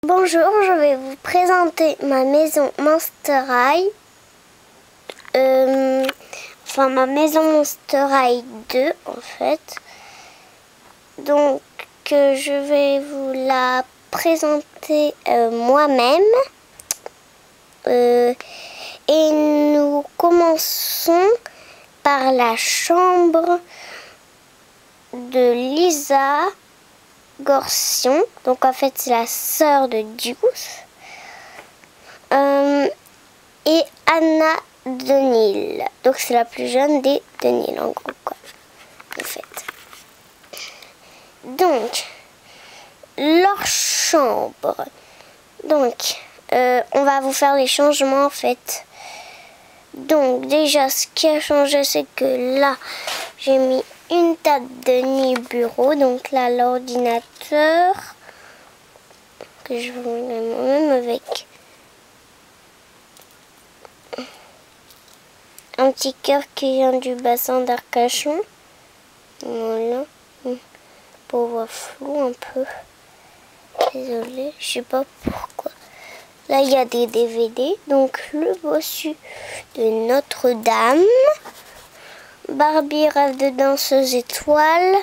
Bonjour, je vais vous présenter ma maison Monster High. Enfin, ma maison Monster High 2 en fait. Donc, je vais vous la présenter moi-même. Et nous commençons par la chambre de Lisa Gorsion. Donc en fait c'est la sœur de Deuce. Et Anna Denil. Donc c'est la plus jeune des Denil en gros quoi. En fait. Donc leur chambre. Donc on va vous faire les changements en fait. Donc déjà ce qui a changé c'est que là j'ai mis une table de nuit bureau, donc là l'ordinateur que je vous mets moi-même avec un petit cœur qui vient du bassin d'Arcachon. Voilà, pour voir flou un peu. Désolée, je sais pas pourquoi. Là il y a des DVD, donc le bossu de Notre-Dame. Barbie rêve de danseuse étoile.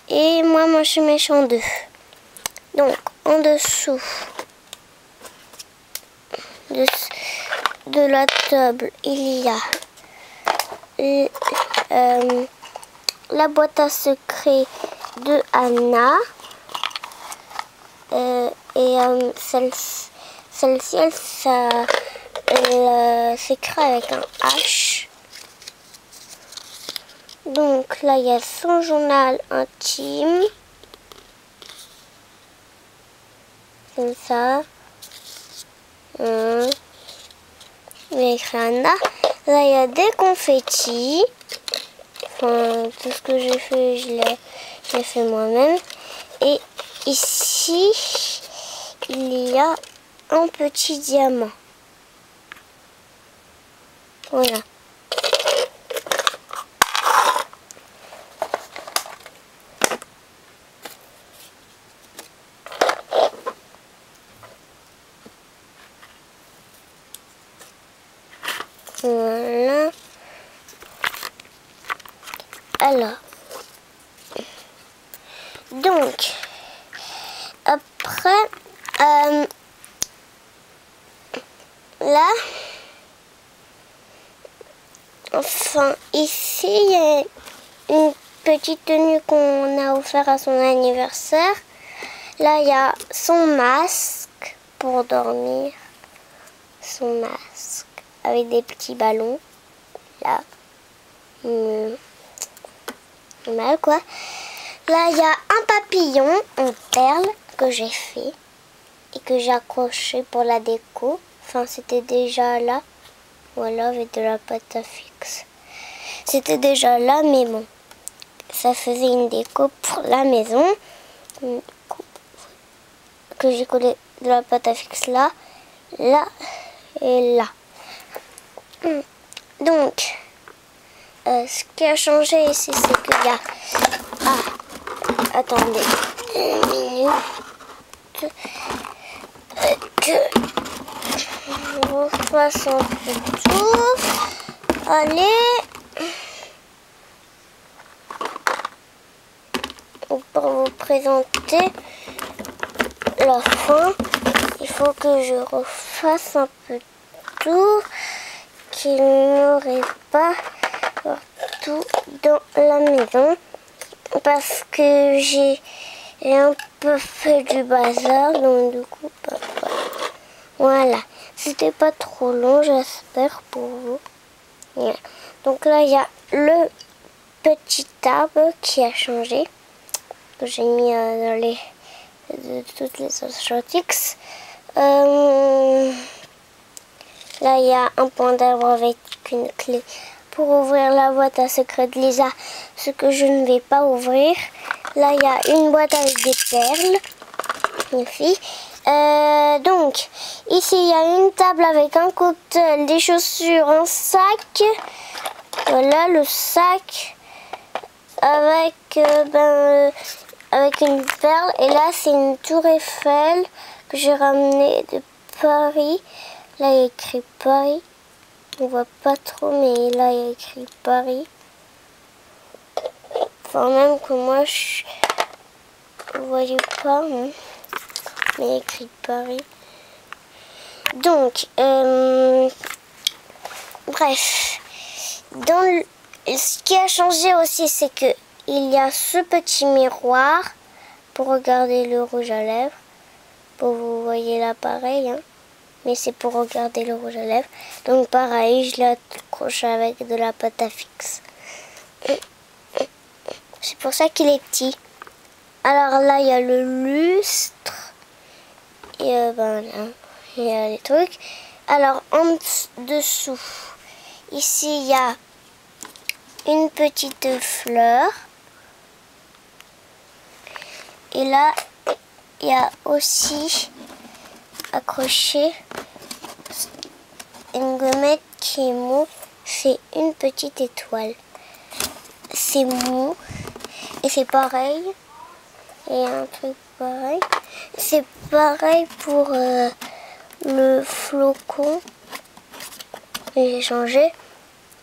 Et moi, je suis méchant 2. Donc, en dessous de la table, il y a la boîte à secrets de Anna. Et celle-ci, elle s'écrit avec un H. Donc là, il y a son journal intime. Comme ça. Il y a écrit Anna. Là, il y a des confettis. Enfin, tout ce que j'ai fait, je l'ai fait moi-même. Et ici, il y a un petit diamant. Voilà. Voilà. Alors. Donc. Après. Là. Enfin, ici, il y a une petite tenue qu'on a offert à son anniversaire. Là, il y a son masque pour dormir. Son masque. Avec des petits ballons, là, mal quoi. Là, il y a un papillon en perles que j'ai fait et que j'ai accroché pour la déco. Enfin, c'était déjà là, voilà, avec de la pâte à fixe. C'était déjà là, mais bon, ça faisait une déco pour la maison. Que j'ai collé de la pâte à fixe là, là et là. Donc, ce qui a changé ici, c'est qu'il y a... Ah, attendez une minute. Que je vous fasse un peu tout. Allez. Pour vous présenter la fin, il faut que je refasse un peu tout. Qu'il n'aurait pas partout dans la maison parce que j'ai un peu fait du bazar, donc du coup voilà, c'était pas trop long, j'espère pour vous. Voilà. Donc là il y a le petit arbre qui a changé, que j'ai mis dans toutes les Oshotix. Là, il y a un point d'arbre avec une clé pour ouvrir la boîte à secret de Lisa, ce que je ne vais pas ouvrir. Là, il y a une boîte avec des perles, une fille. Donc, ici, il y a une table avec un cocktail, des chaussures, un sac. Voilà, le sac avec une perle. Et là, c'est une tour Eiffel que j'ai ramené de Paris. Là, il y a écrit Paris. On voit pas trop, mais là, il y a écrit Paris. Enfin, même que moi, vous voyez pas, hein, mais il y a écrit Paris. Donc, bref, ce qui a changé aussi, c'est que il y a ce petit miroir pour regarder le rouge à lèvres. Pour vous voyez là pareil, hein, mais c'est pour regarder le rouge à lèvres. Donc pareil, je l'accroche avec de la pâte à fixe. C'est pour ça qu'il est petit. Alors là, il y a le lustre. Et ben là, il y a les trucs. Alors en dessous, ici, il y a une petite fleur. Et là, il y a aussi accroché une gommette qui est mou. C'est une petite étoile. C'est mou. Et c'est pareil. Et un truc pareil. C'est pareil pour le flocon. J'ai changé.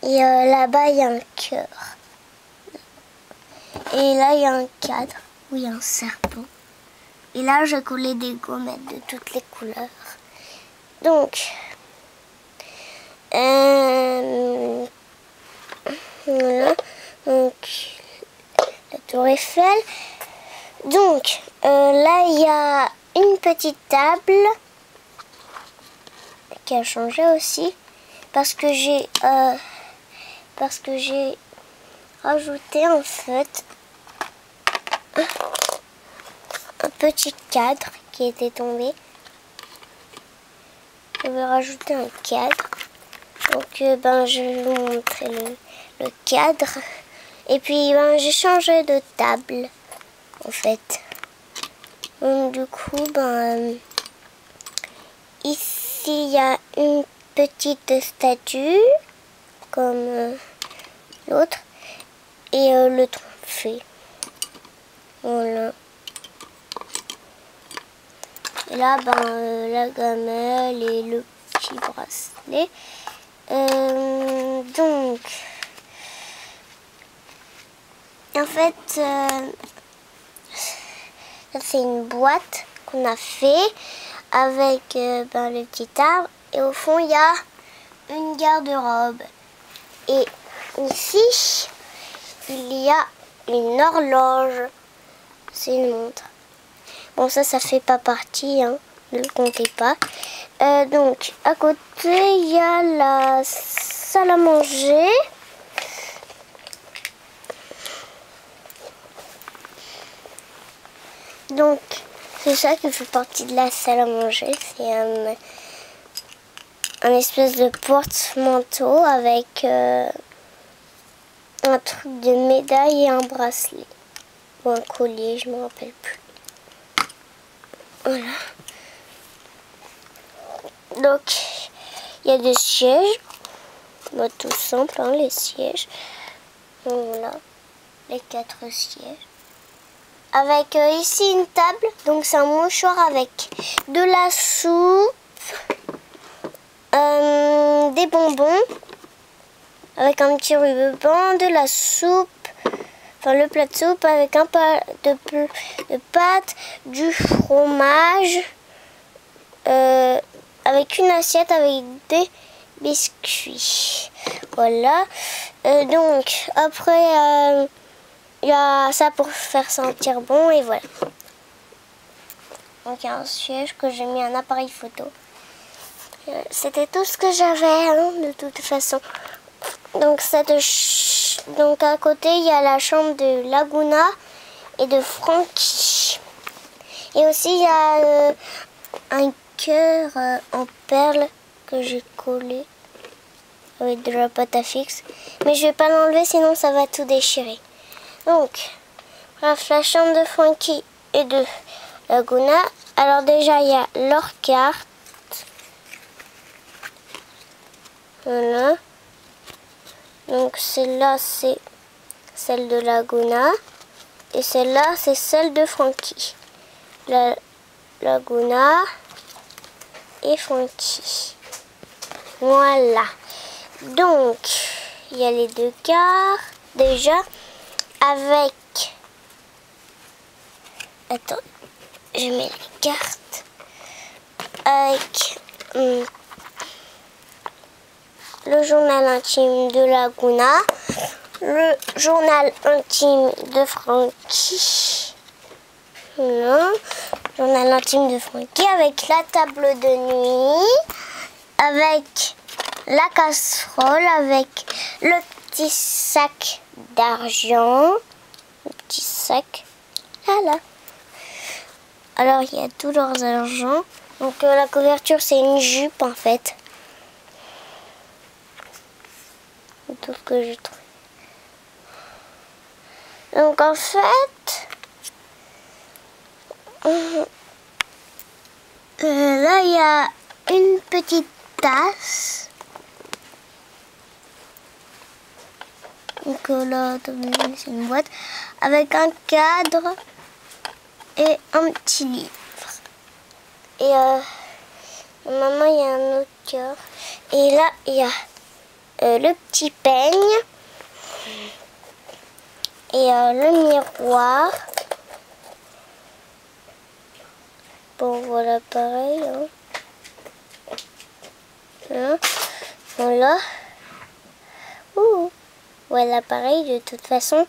Et là-bas, il y a un cœur. Et là, il y a un cadre où il y a un serpent. Et là, j'ai collé des gommettes de toutes les couleurs. Donc, voilà. Donc, la tour Eiffel. Donc, là, il y a une petite table qui a changé aussi. Parce que j'ai rajouté, en fait, un petit cadre qui était tombé. Je vais rajouter un cadre. Donc je vais vous montrer le cadre. Et puis j'ai changé de table en fait. Donc du coup ici il y a une petite statue comme l'autre et le trophée. Voilà. Et là, la gamelle et le petit bracelet. Donc, en fait, ça c'est une boîte qu'on a fait avec le petit arbre. Et au fond, il y a une garde-robe. Et ici, il y a une horloge. C'est une montre. Bon, ça fait pas partie, hein, ne le comptez pas. Donc, à côté, il y a la salle à manger. Donc, c'est ça qui fait partie de la salle à manger. C'est un espèce de porte-manteau avec un truc de médaille et un bracelet. Ou un collier, je ne me rappelle plus. Voilà. Donc, il y a des sièges. Tout simple, hein, les sièges. Donc, voilà, les 4 sièges. Avec ici une table. Donc, c'est un mouchoir avec de la soupe, des bonbons, avec un petit ruban, de la soupe. Enfin, le plat de soupe avec un peu de pâtes, du fromage, avec une assiette avec des biscuits. Voilà. Donc, après, il y a ça pour faire sentir bon et voilà. Donc, il y a un siège que j'ai mis un appareil photo. C'était tout ce que j'avais, hein, de toute façon. Donc, donc à côté, il y a la chambre de Laguna et de Frankie. Et aussi, il y a un cœur en perles que j'ai collé avec de la pâte à fixe. Mais je vais pas l'enlever, sinon ça va tout déchirer. Donc, bref, la chambre de Frankie et de Laguna. Alors déjà, il y a leur carte. Voilà. Donc celle-là, c'est celle de Laguna. Et celle-là, c'est celle de Frankie. La Laguna. et Frankie. Voilà. Donc, il y a les deux cartes déjà avec... Attends, je mets les cartes. Avec le journal intime de Laguna, le journal intime de Frankie. Non, journal intime de Frankie avec la table de nuit, avec la casserole, avec le petit sac d'argent, le petit sac, là. Alors il y a tous leurs argent. Donc la couverture c'est une jupe en fait. C'est tout ce que j'ai trouvé. Donc en fait, là il y a une petite tasse. Donc là c'est une boîte avec un cadre et un petit livre. Et maman, il y a un autre cœur. Et là, il y a le petit peigne. Et le miroir. Bon, voilà, pareil. Hein. Voilà. Ouh. Voilà, pareil, de toute façon.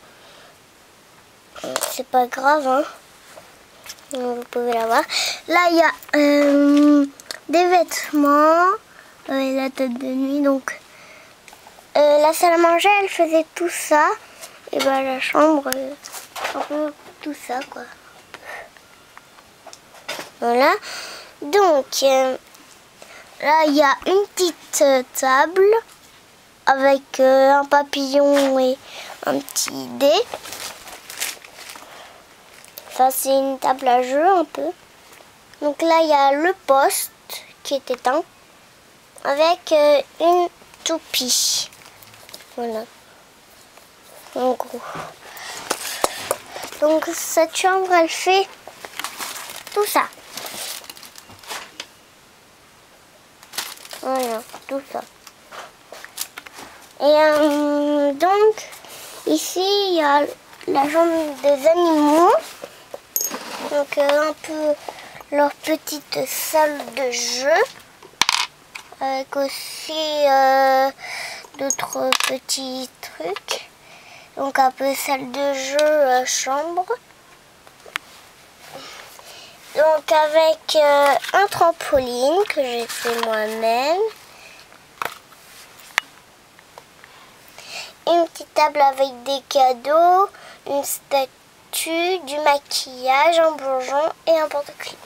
C'est pas grave, hein. Vous pouvez la voir. Là, il y a des vêtements, la table de nuit. Donc, la salle à manger, elle faisait tout ça. Et ben la chambre, un peu tout ça, quoi. Voilà. Donc, là, il y a une petite table avec un papillon et un petit dé. Ça, c'est une table à jeu un peu. Donc là, il y a le poste qui est éteint avec une toupie. Voilà. En gros. Donc cette chambre, elle fait tout ça. Voilà, tout ça. Et donc, ici, il y a la chambre des animaux. Donc un peu leur petite salle de jeu. Avec aussi d'autres petits trucs. Donc un peu salle de jeu, chambre. Donc avec un trampoline que j'ai fait moi-même. Une petite table avec des cadeaux, une statue, du maquillage, un bourgeon et un porte-clés.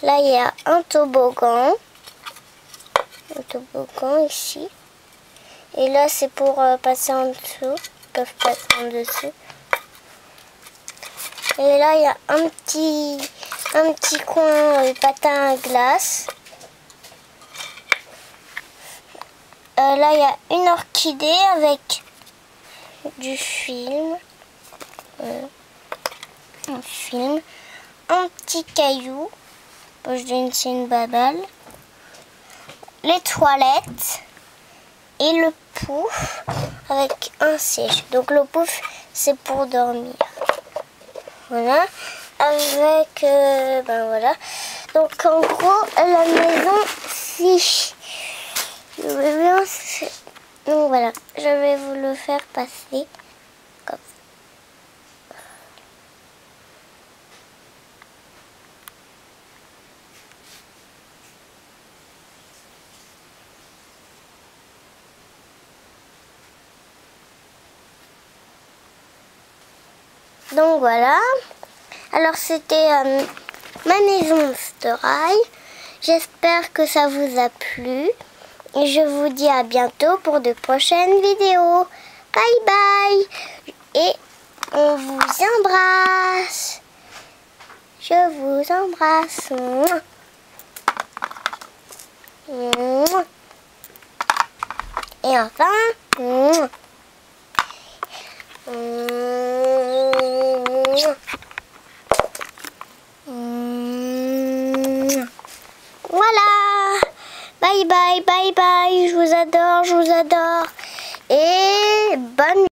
Là, il y a un toboggan. Un toboggan ici. Et là, c'est pour passer en dessous. Ils peuvent passer en dessous. Et là, il y a un petit coin patin à glace. Là, il y a une orchidée avec du film. Un film. Un petit caillou. Bon, je donne c'est une babale. Les toilettes. Et le pouf avec un siège. Donc le pouf, c'est pour dormir. Voilà. Avec... ben voilà. Donc en gros, la maison, si... Je veux bien... Donc voilà. Je vais vous le faire passer. Comme ça. Donc voilà. Alors c'était ma maison Monster High. J'espère que ça vous a plu. Et je vous dis à bientôt pour de prochaines vidéos. Bye bye. Et on vous embrasse. Je vous embrasse. Et enfin... bye bye, bye bye. Je vous adore, je vous adore. Et bonne nuit.